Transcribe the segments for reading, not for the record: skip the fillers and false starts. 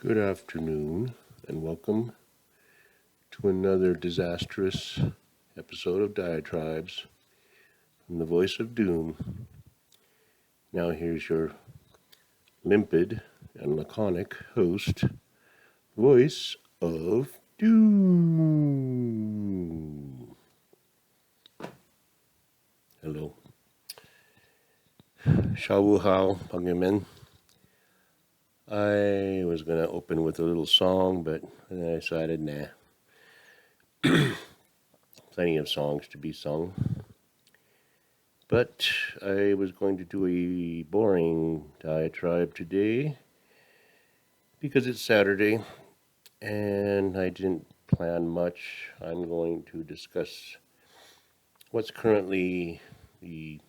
Good afternoon, and welcome to another disastrous episode of Diatribes from the Voice of Doom. Now, here's your limpid and laconic host, Voice of Doom. Hello. Shawu Hao, Pangyamen. I was going to open with a little song, but then I decided, nah. Plenty of songs to be sung. But I was going to do a boring diatribe today because it's Saturday and I didn't plan much. I'm going to discuss what's currently the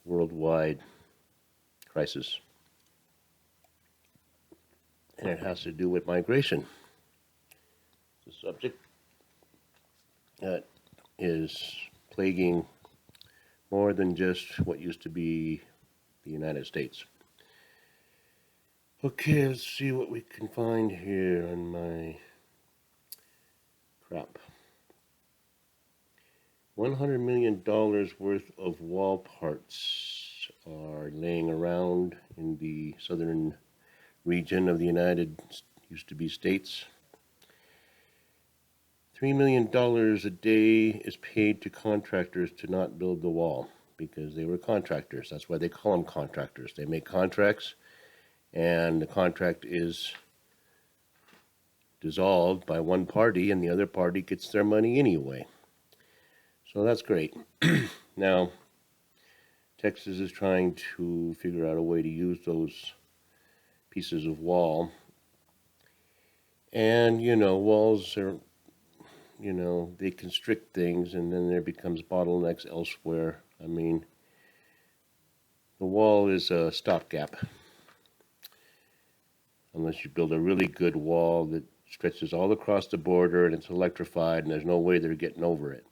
worldwide crisis. And it has to do with migration. It's a subject that is plaguing more than just what used to be the United States. Okay, let's see what we can find here on my crap. $100 million worth of wall parts are laying around in the southern region of the used to be states. $3 million a day is paid to contractors to not build the wall because they were contractors. That's why they call them contractors. They make contracts, and the contract is dissolved by one party, and the other party gets their money anyway. So that's great. Now, Texas is trying to figure out a way to use those pieces of wall. And, walls are, they constrict things, and then there becomes bottlenecks elsewhere. I mean, the wall is a stopgap. Unless you build a really good wall that stretches all across the border and it's electrified and there's no way they're getting over it.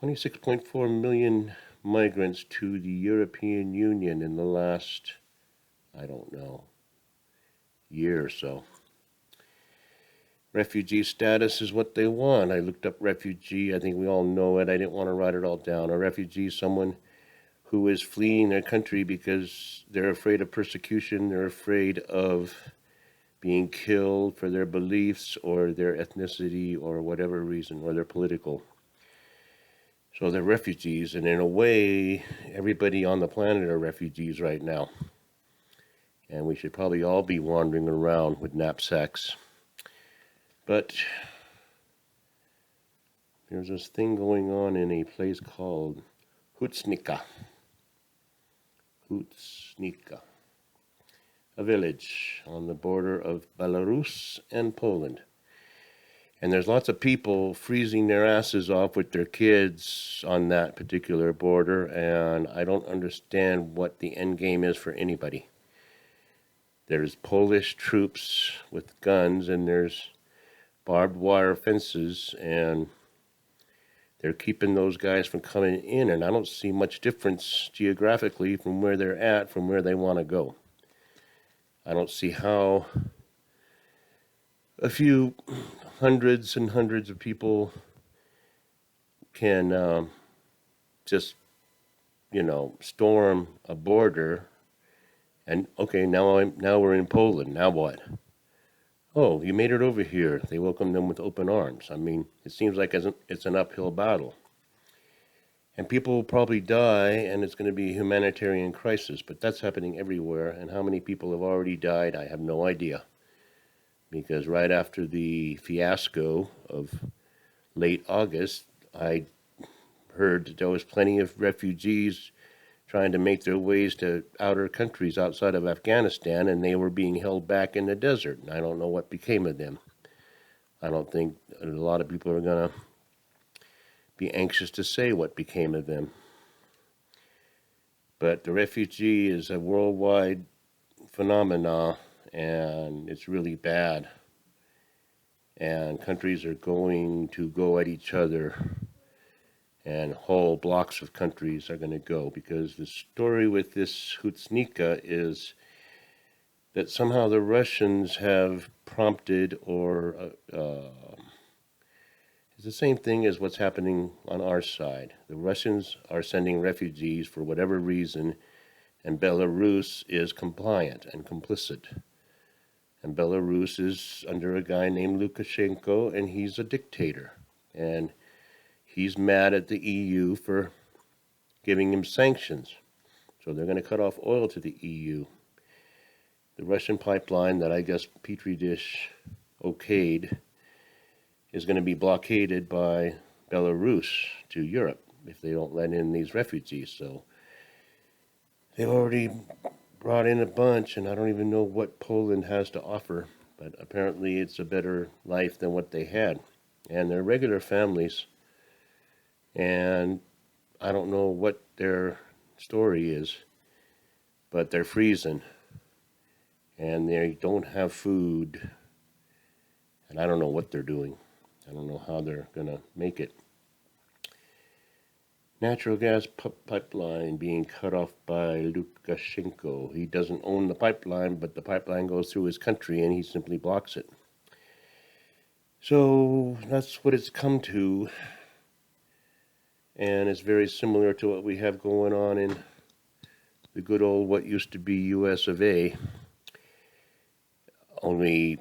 26.4 million migrants to the European Union in the last, year or so. Refugee status is what they want. I looked up refugee. I think we all know it. I didn't want to write it all down. A refugee is someone who is fleeing their country because they're afraid of persecution. They're afraid of being killed for their beliefs or their ethnicity or whatever reason, or their political. So they're refugees, and in a way, everybody on the planet are refugees right now. And we should probably all be wandering around with knapsacks. But there's this thing going on in a place called Hutsnika. A village on the border of Belarus and Poland. And there's lots of people freezing their asses off with their kids on that particular border, and I don't understand what the end game is for anybody. There's Polish troops with guns, and there's barbed wire fences, and they're keeping those guys from coming in, and I don't see much difference geographically from where they're at from where they want to go. I don't see how a few hundreds and hundreds of people can just, storm a border. And okay, now we're in Poland. Now what? Oh, you made it over here. They welcome them with open arms. I mean, it seems like it's an uphill battle. And people will probably die, and it's going to be a humanitarian crisis. But that's happening everywhere. And how many people have already died, I have no idea. Because right after the fiasco of late August, I heard that there was plenty of refugees trying to make their ways to outer countries outside of Afghanistan, and they were being held back in the desert. And I don't know what became of them. I don't think a lot of people are going to be anxious to say what became of them. But the refugee is a worldwide phenomena, and it's really bad. And countries are going to go at each other, and whole blocks of countries are going to go, because the story with this Hutsnika is that somehow the Russians have prompted or it's the same thing as what's happening on our side. The Russians are sending refugees for whatever reason, and Belarus is compliant and complicit. And Belarus is under a guy named Lukashenko, and he's a dictator. And he's mad at the EU for giving him sanctions. So they're going to cut off oil to the EU. The Russian pipeline that I guess Petri dish okayed is going to be blockaded by Belarus to Europe if they don't let in these refugees. So they've already brought in a bunch, and I don't even know what Poland has to offer, but apparently it's a better life than what they had. And they're regular families, and I don't know what their story is, but they're freezing, and they don't have food, and I don't know what they're doing. I don't know how they're going to make it. Natural gas pipeline being cut off by Lukashenko. He doesn't own the pipeline, but the pipeline goes through his country and he simply blocks it. So that's what it's come to. And it's very similar to what we have going on in the good old what used to be US of A. Only,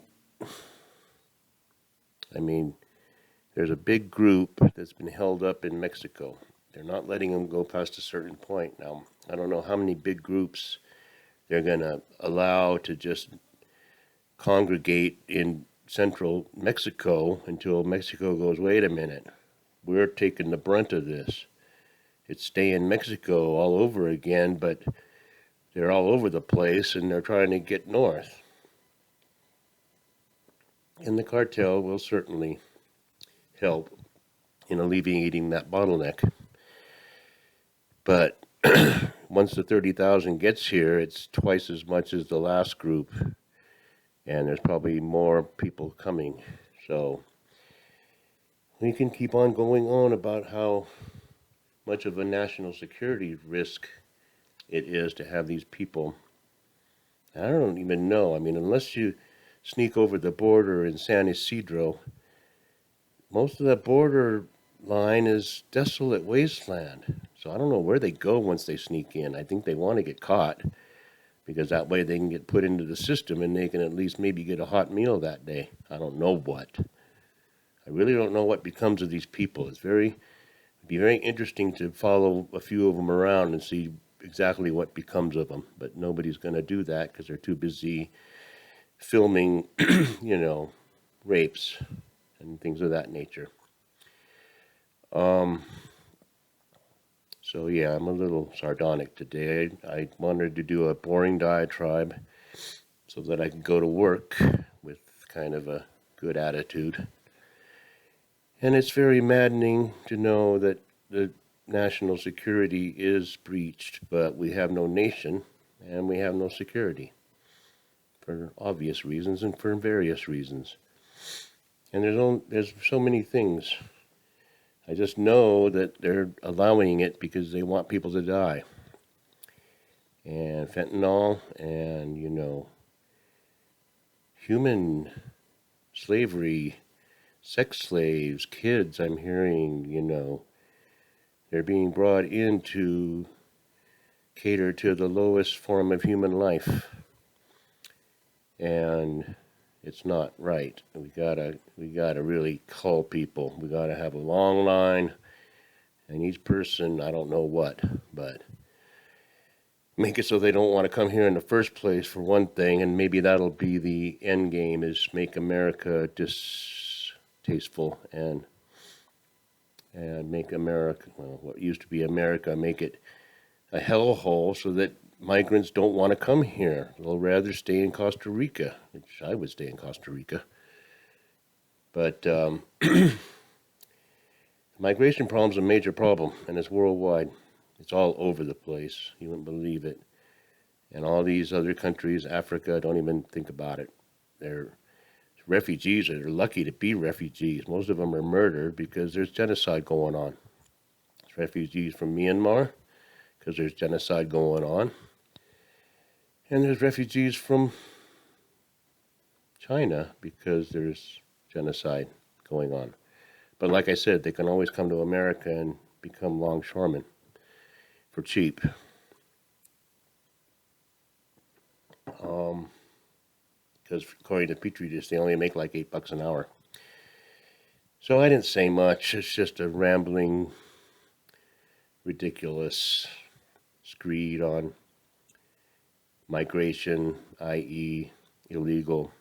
there's a big group that's been held up in Mexico. They're not letting them go past a certain point. Now, I don't know how many big groups they're going to allow to just congregate in central Mexico until Mexico goes, wait a minute, we're taking the brunt of this. It's stay in Mexico all over again, but they're all over the place and they're trying to get north. And the cartel will certainly help in alleviating that bottleneck. But once the 30,000 gets here, it's twice as much as the last group, and there's probably more people coming. So we can keep on going on about how much of a national security risk it is to have these people. I don't even know. Unless you sneak over the border in San Isidro, most of that border line is desolate wasteland. So I don't know where they go once they sneak in. I think they want to get caught because that way they can get put into the system and they can at least maybe get a hot meal that day. I don't know what. I really don't know what becomes of these people. It'd be very interesting to follow a few of them around and see exactly what becomes of them. But nobody's going to do that because they're too busy filming, rapes and things of that nature. So yeah, I'm a little sardonic today. I wanted to do a boring diatribe so that I could go to work with kind of a good attitude. And it's very maddening to know that the national security is breached, but we have no nation and we have no security for obvious reasons and for various reasons. And there's so many things. I just know that they're allowing it because they want people to die. And fentanyl and, human slavery, sex slaves, kids, I'm hearing, they're being brought in to cater to the lowest form of human life. And it's not right. We gotta really cull people. We gotta have a long line, and each person, I don't know what, but make it so they don't want to come here in the first place for one thing, and maybe that'll be the end game: is make America distasteful and make America, what used to be America, make it a hellhole so that migrants don't want to come here. They'll rather stay in Costa Rica, which I would stay in Costa Rica. But migration problem is a major problem, and it's worldwide. It's all over the place. You wouldn't believe it. And all these other countries, Africa, don't even think about it. They're refugees. They're lucky to be refugees. Most of them are murdered because there's genocide going on. There's refugees from Myanmar because there's genocide going on. And there's refugees from China because there's genocide going on. But like I said, they can always come to America and become longshoremen for cheap. Because according to Petri dish, they only make like $8 an hour. So I didn't say much. It's just a rambling, ridiculous screed on migration, i.e., illegal,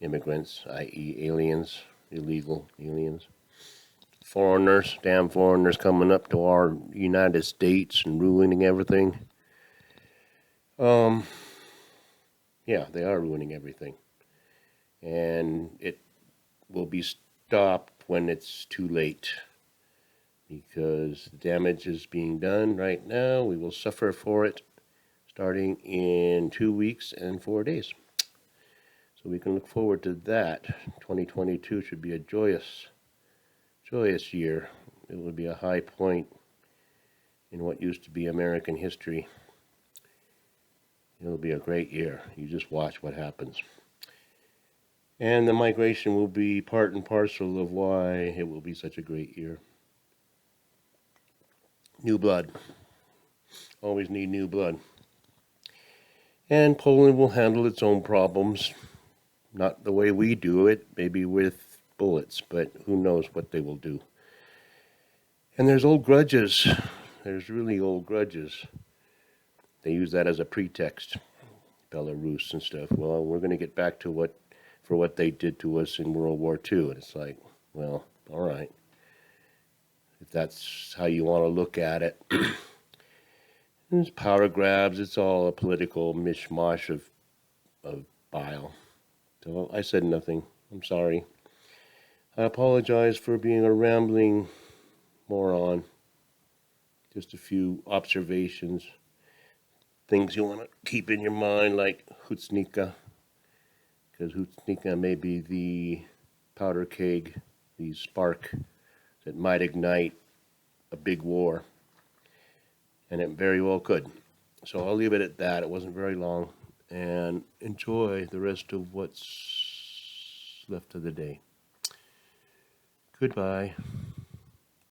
immigrants, i.e., aliens, illegal aliens. Foreigners, damn foreigners coming up to our United States and ruining everything. Yeah, they are ruining everything. And it will be stopped when it's too late. Because the damage is being done right now. We will suffer for it starting in 2 weeks and 4 days. So we can look forward to that. 2022 should be a joyous year. It will be a high point in what used to be American history. It'll be a great year. You just watch what happens. And the migration will be part and parcel of why it will be such a great year. New blood. Always need new blood. And Poland will handle its own problems. Not the way we do it, maybe with bullets, but who knows what they will do. And there's old grudges. There's really old grudges. They use that as a pretext, Belarus and stuff. Well, we're going to get back to what they did to us in World War II. And it's like, well, all right. If that's how you want to look at it. It's power grabs. It's all a political mishmash of bile. So I said nothing. I'm sorry. I apologize for being a rambling moron. Just a few observations. Things you want to keep in your mind, like Hutsnika. Because Hutsnika may be the powder keg, the spark that might ignite a big war. And it very well could. So I'll leave it at that. It wasn't very long. And enjoy the rest of what's left of the day. Goodbye.